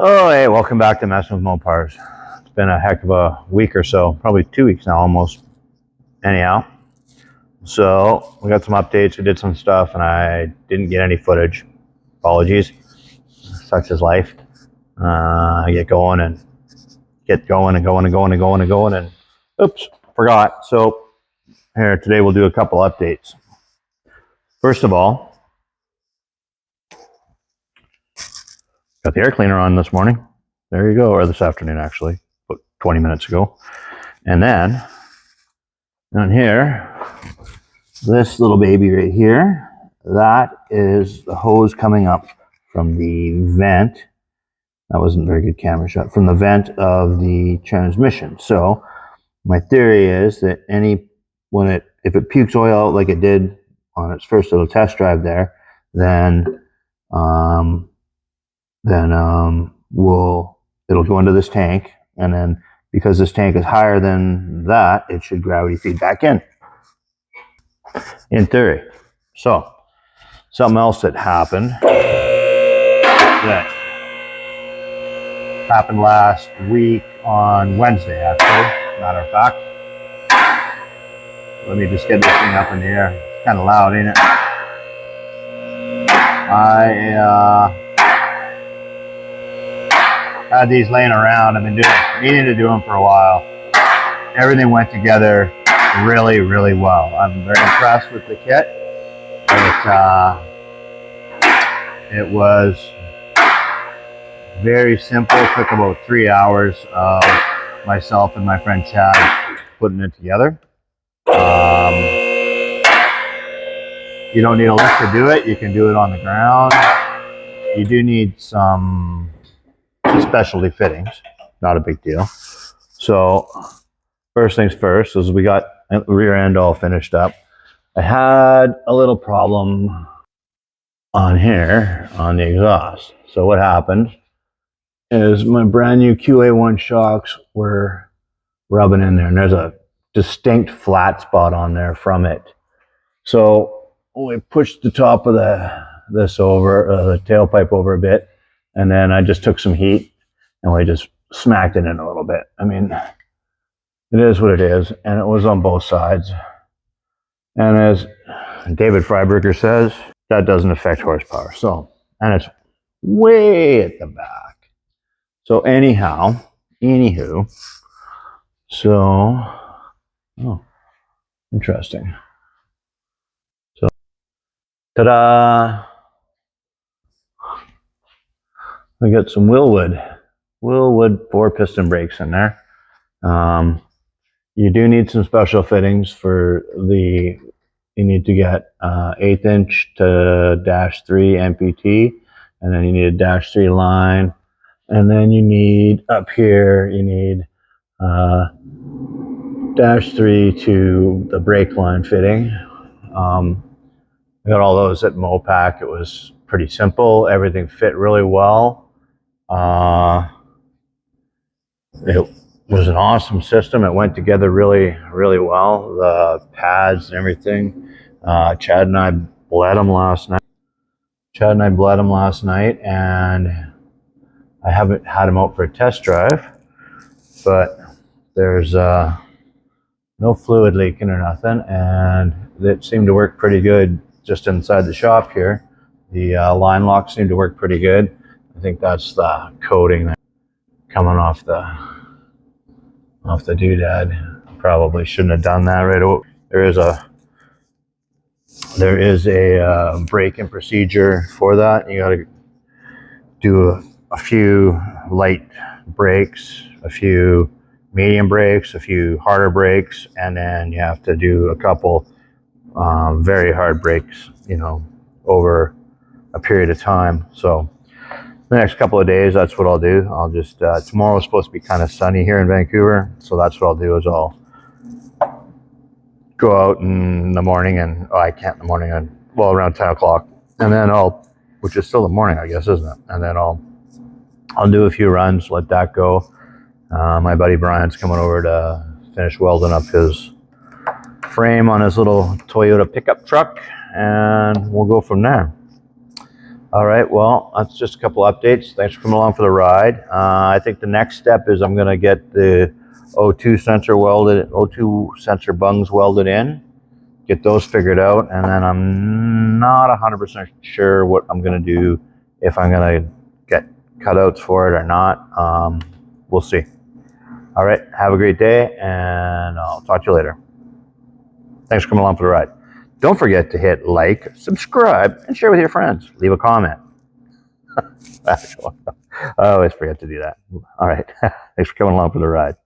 Oh, hey, welcome back to Messing with Mopars. It's been a heck of a week or so, probably 2 weeks now almost. Anyhow, so we got some updates, we did some stuff, and I didn't get any footage. Apologies. Such is life. I get going and oops, forgot. So here, today we'll do a couple updates. First of all, got the air cleaner on this morning. There you go, or this afternoon actually, about 20 minutes ago. And then down here, this little baby right here, that is the hose coming up from the vent. That wasn't a very good camera shot. From the vent of the transmission. So my theory is that if it pukes oil out like it did on its first little test drive there, then it'll go into this tank, and then because this tank is higher than that, it should gravity feed back in theory. So something else that happened last week on Wednesday, actually, matter of fact. Let me just get this thing up in the air. It's kind of loud, ain't it? I had these laying around. I've been needing to do them for a while. Everything went together really, really well. I'm very impressed with the kit. It was very simple. It took about 3 hours of myself and my friend Chad putting it together. You don't need a lift to do it. You can do it on the ground. You do need some specialty fittings. Not a big deal. So first things first is we got the rear end all finished up. I had a little problem on here on the exhaust. So what happened is my brand new QA1 shocks were rubbing in there, and there's a distinct flat spot on there from it. So we pushed the top of the tailpipe over a bit, and then I just took some heat and we just smacked it in a little bit. I mean, it is what it is, and it was on both sides. And as David Freiberger says, that doesn't affect horsepower. So, and it's way at the back. So anywho, so, oh, interesting. So, ta-da! We got some Willwood 4-piston brakes in there. You do need some special fittings for you need to get 1/8 inch to -3 MPT, and then you need a -3 line, and then you need up here, you need -3 to the brake line fitting. I got all those at Mopac. It was pretty simple. Everything fit really well. It was an awesome system. It went together really, really well. The pads and everything. Chad and I bled them last night. And I haven't had them out for a test drive, but there's no fluid leaking or nothing, and it seemed to work pretty good just inside the shop here. The line lock seemed to work pretty good. I think that's the coating that coming off the doodad. Probably shouldn't have done that right away. There is a break-in procedure for that. You got to do a few light breaks, a few medium breaks, a few harder breaks, and then you have to do a couple very hard breaks, over a period of time. So the next couple of days, that's what I'll do. I'll just, tomorrow's supposed to be kind of sunny here in Vancouver, so that's what I'll do is I'll go out in the morning I can't in the morning, around 10 o'clock, and then which is still the morning, I guess, isn't it? And then I'll do a few runs, let that go. My buddy Brian's coming over to finish welding up his frame on his little Toyota pickup truck, and we'll go from there. All right, well, that's just a couple updates. Thanks for coming along for the ride. I think the next step is I'm going to get the O2 sensor welded, O2 sensor bungs welded in, get those figured out, and then I'm not 100% sure what I'm going to do, if I'm going to get cutouts for it or not. We'll see. All right, have a great day, and I'll talk to you later. Thanks for coming along for the ride. Don't forget to hit like, subscribe, and share with your friends. Leave a comment. I always forget to do that. All right. Thanks for coming along for the ride.